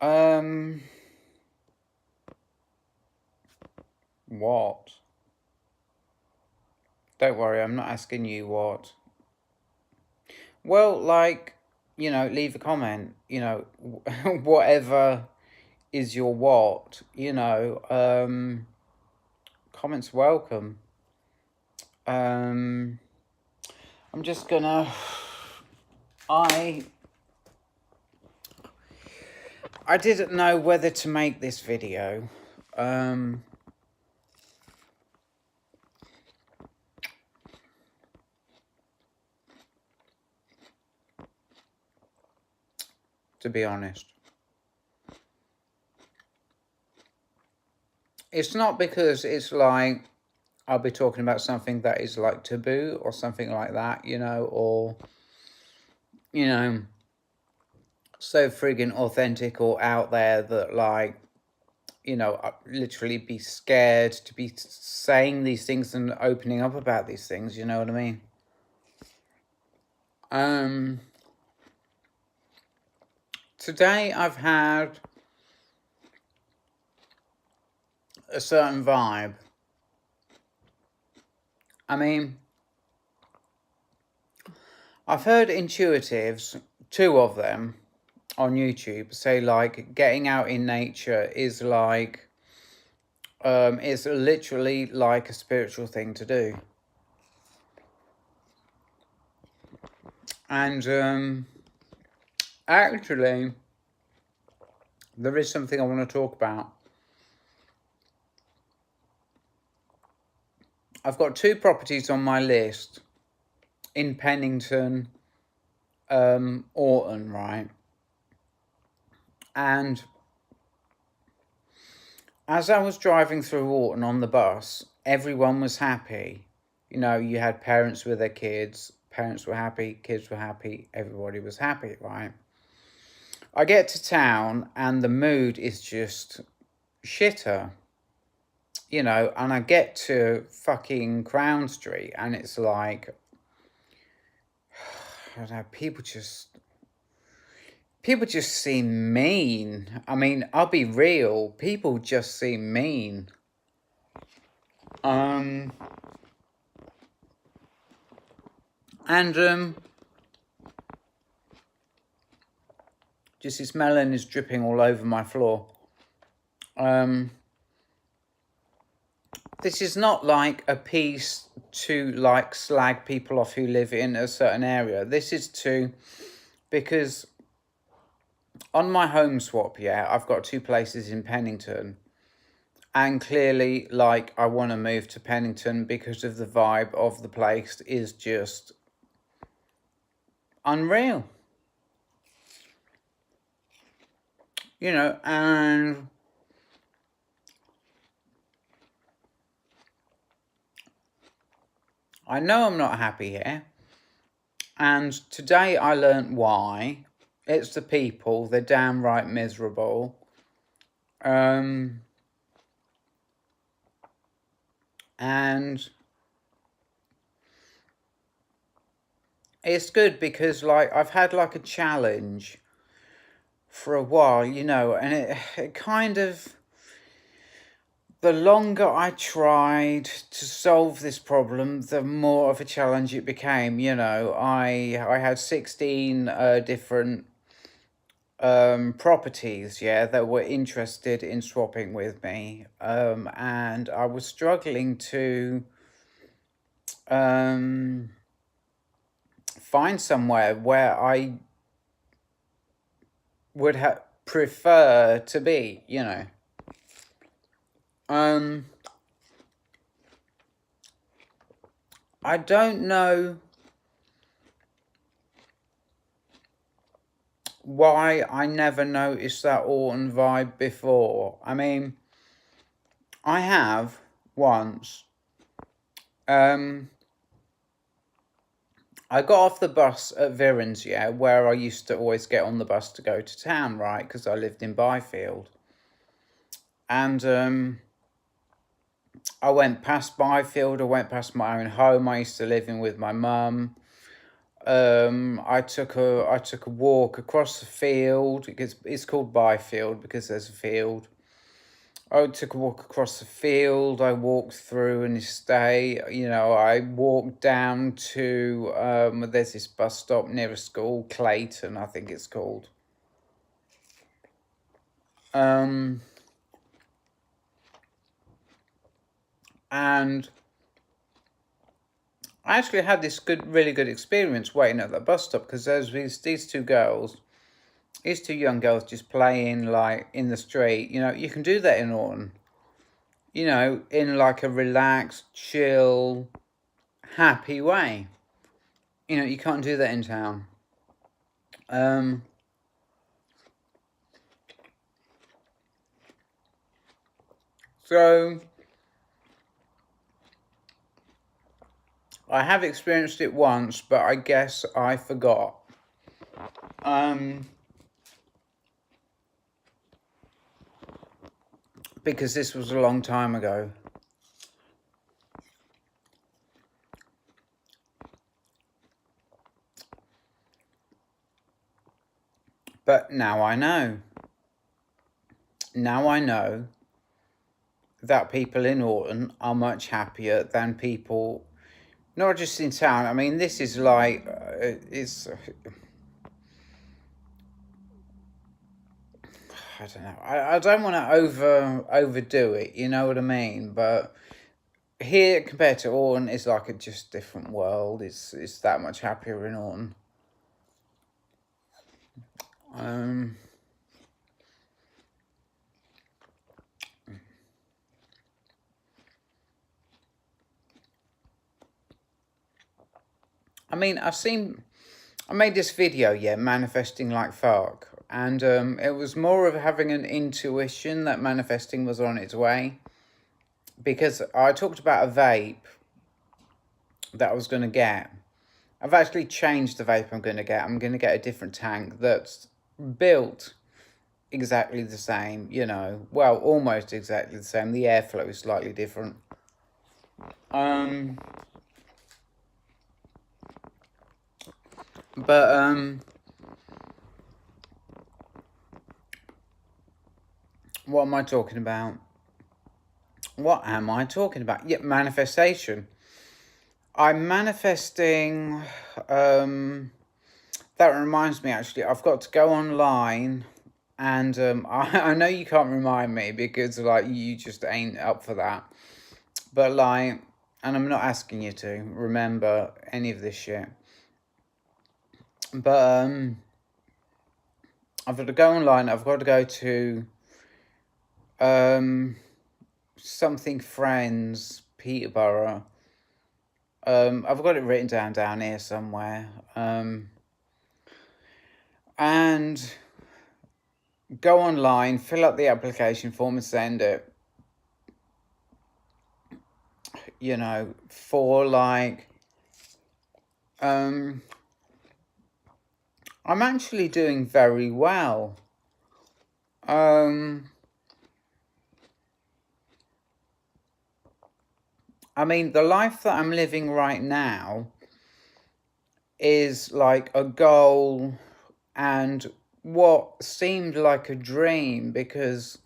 Um, what? Don't worry, I'm not asking you what. Well, like, leave a comment, whatever is your what, comments welcome. Um, I'm just gonna, I, I didn't know whether to make this video. Um, to be honest. It's not because it's like I'll be talking about something that is like taboo or something like that, or, you know, so friggin' authentic or out there that like, I'd literally be scared to be saying these things and opening up about these things, you know what I mean? Today I've had a certain vibe. I mean, I've heard intuitives, two of them, on YouTube say like getting out in nature is like, it's literally like a spiritual thing to do. And actually, there is something I want to talk about. I've got two properties on my list in Pennington, Orton, right? And as I was driving through Orton on the bus, everyone was happy. You had parents with their kids, parents were happy, kids were happy, everybody was happy, right? I get to town and the mood is just shitter, and I get to fucking Crown Street and it's like, I don't know, people just seem mean. I mean, I'll be real, people just seem mean. And just this melon is dripping all over my floor. This is not like a piece to like slag people off who live in a certain area. This is because on my home swap, I've got two places in Pennington. And clearly, like, I want to move to Pennington because of the vibe of the place is just unreal. And I know I'm not happy here. And today I learnt why. It's the people, they're damn right miserable. And it's good because like I've had like a challenge for a while, and it kind of, the longer I tried to solve this problem, the more of a challenge it became. I had 16 different properties, that were interested in swapping with me, and I was struggling to find somewhere where I would prefer to be. I don't know why I never noticed that Orton vibe before. I mean, I have once. I got off the bus at Virens, where I used to always get on the bus to go to town, right? Because I lived in Byfield. And I went past Byfield, I went past my own home I used to live in with my mum. I took a walk across the field. It's called Byfield because there's a field. I took a walk across the field. I walked through an estate. I walked down to there's this bus stop near a school, Clayton, I think it's called. Um, and I actually had this really good experience waiting at the bus stop because there's these two girls, these two young girls just playing like in the street. You can do that in Orton. In like a relaxed, chill, happy way. You can't do that in town. Um, so I have experienced it once, but I guess I forgot. Because this was a long time ago. But now I know. Now I know that people in Orton are much happier than people, not just in town. I mean, this is like, it's, I don't know. I don't want to overdo it, you know what I mean? But here compared to Orton, it's like a just different world. It's that much happier in Orton. I mean, I made this video, yeah, manifesting like fuck, and it was more of having an intuition that manifesting was on its way, because I talked about a vape that I was going to get. I've actually changed the vape I'm going to get. I'm going to get a different tank that's built exactly the same, well, almost exactly the same. The airflow is slightly different. But what am I talking about? What am I talking about? Yeah, manifestation. I'm manifesting. That reminds me, actually, I've got to go online, and I know you can't remind me because like you just ain't up for that. But like, and I'm not asking you to remember any of this shit. But I've got to go online. I've got to go to something Friends Peterborough. I've got it written down here somewhere. And go online, fill out the application form, and send it. For like, I'm actually doing very well. I mean, the life that I'm living right now is like a goal and what seemed like a dream because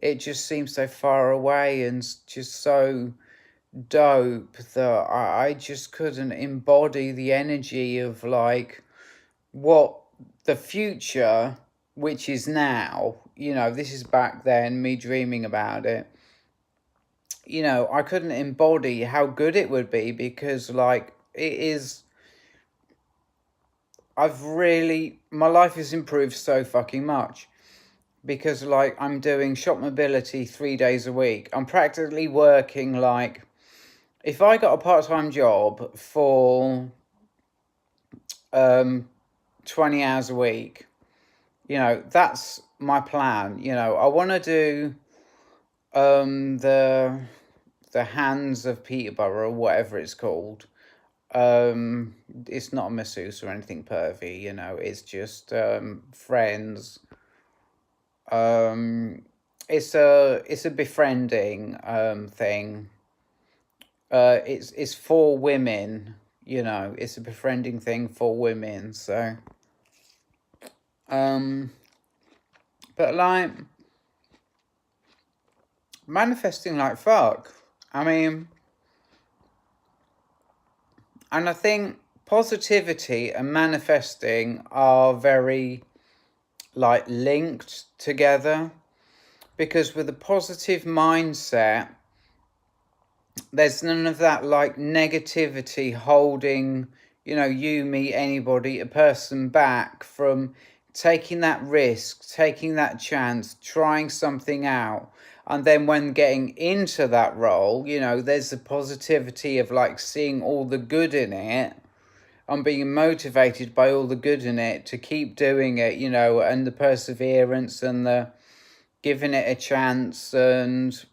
it just seems so far away and just so dope that I just couldn't embody the energy of like what the future, which is now, this is back then, me dreaming about it. I couldn't embody how good it would be because like it is, my life has improved so fucking much because like I'm doing shop mobility 3 days a week. I'm practically working like, if I got a part-time job for 20 hours a week, that's my plan. I want to do the Hands of Peterborough, whatever it's called. It's not a masseuse or anything pervy, it's just friends. It's a befriending thing. It's for women, It's a befriending thing for women. So, but like manifesting like fuck. I mean, and I think positivity and manifesting are very like linked together, because with a positive mindset, there's none of that like negativity holding, you, me, anybody, a person back from taking that risk, taking that chance, trying something out. And then when getting into that role, there's the positivity of like seeing all the good in it. I'm being motivated by all the good in it to keep doing it, and the perseverance and the giving it a chance, and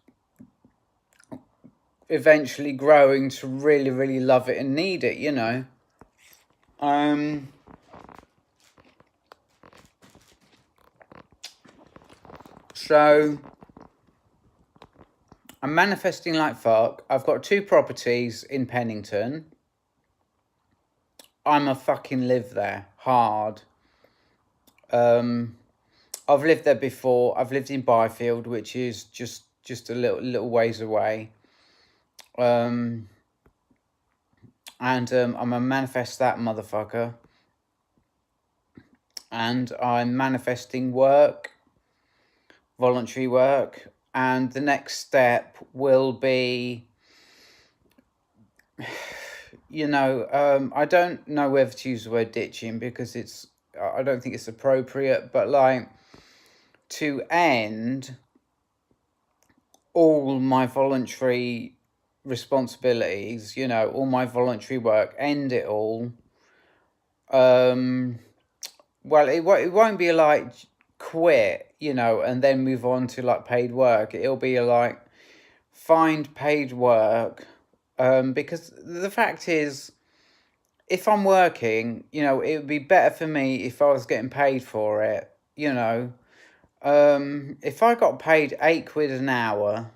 eventually growing to really, really love it and need it. Um, so I'm manifesting like fuck. I've got 2 properties in Pennington. I'ma fucking live there hard. I've lived there before. I've lived in Byfield, which is just a little ways away. And I'm gonna manifest that motherfucker. And I'm manifesting work, voluntary work, and the next step will be, I don't know whether to use the word ditching, because I don't think it's appropriate, but like to end all my voluntary responsibilities, all my voluntary work, end it all. Well, it won't be like quit, and then move on to like paid work. It'll be like find paid work, because the fact is, if I'm working, it would be better for me if I was getting paid for it. If I got paid £8 an hour,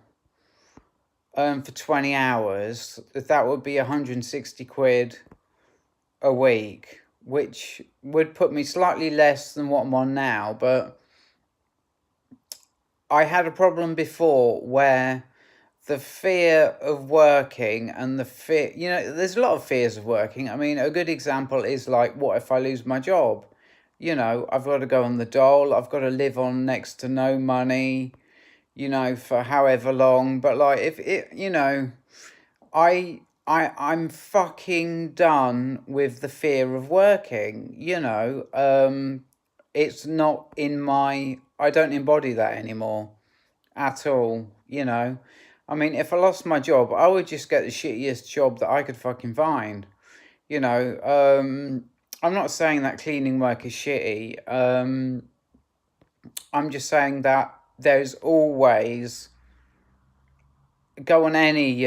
for 20 hours, that would be 160 quid a week, which would put me slightly less than what I'm on now. But I had a problem before where the fear of working and the fear, there's a lot of fears of working. I mean, a good example is like, what if I lose my job? I've got to go on the dole, I've got to live on next to no money, for however long. But like, if it, I'm fucking done with the fear of working, it's not in I don't embody that anymore at all, I mean, if I lost my job, I would just get the shittiest job that I could fucking find, I'm not saying that cleaning work is shitty. I'm just saying that there's always, go on any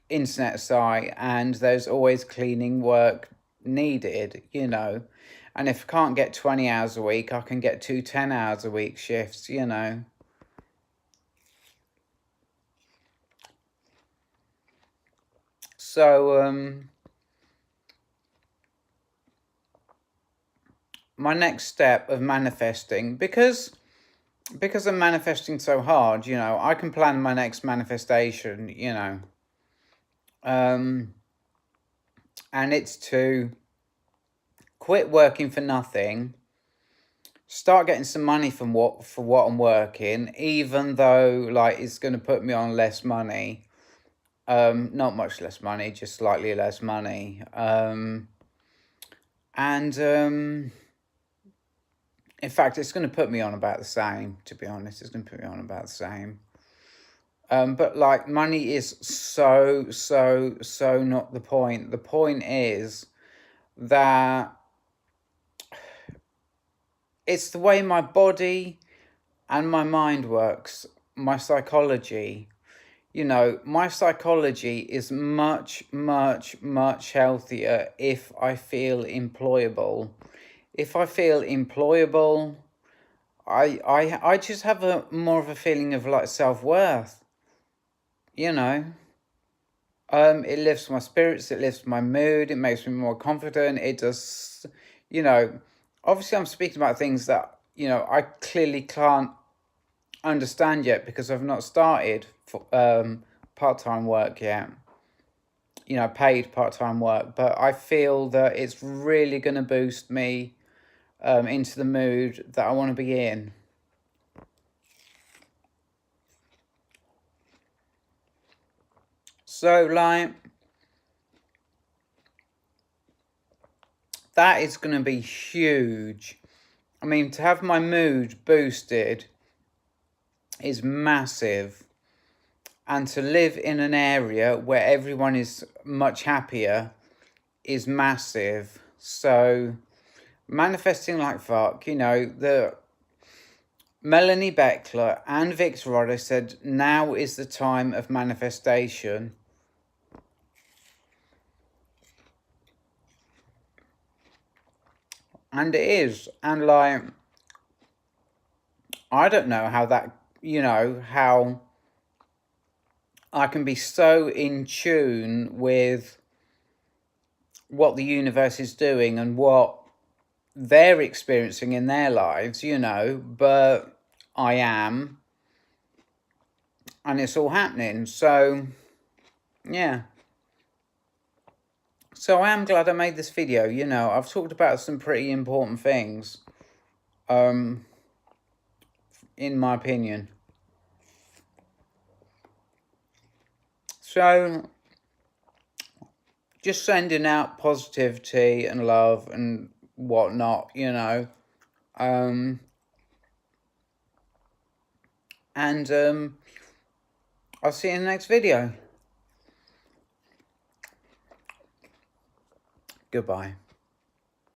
internet site, and there's always cleaning work needed, and if I can't get 20 hours a week, I can get 2 10 hours a week shifts. So my next step of manifesting, because I'm manifesting so hard, I can plan my next manifestation, and it's to quit working for nothing, start getting some money for what I'm working, even though like it's going to put me on less money. Not much less money, just slightly less money. And in fact, it's going to put me on about the same, to be honest. It's going to put me on about the same. But like, money is so not the point. The point is that it's the way my body and my mind works, my psychology. My psychology is much healthier if I feel employable. If I feel employable, I just have a more of a feeling of like self-worth, you know. It lifts my spirits, it lifts my mood, it makes me more confident. It just, you know, obviously I'm speaking about things that, I clearly can't understand yet because I've not started for, part-time work yet, paid part-time work, but I feel that it's really going to boost me into the mood that I want to be in. So, like, that is going to be huge. I mean, to have my mood boosted is massive. And to live in an area where everyone is much happier is massive. So, manifesting like fuck, the Melanie Beckler and Victor Rodder said now is the time of manifestation. And it is. And like, I don't know how that, how I can be so in tune with what the universe is doing and what they're experiencing in their lives, but I am. And it's all happening. So, yeah. So I am glad I made this video. I've talked about some pretty important things, in my opinion. So, just sending out positivity and love and whatnot, and I'll see you in the next video. Goodbye.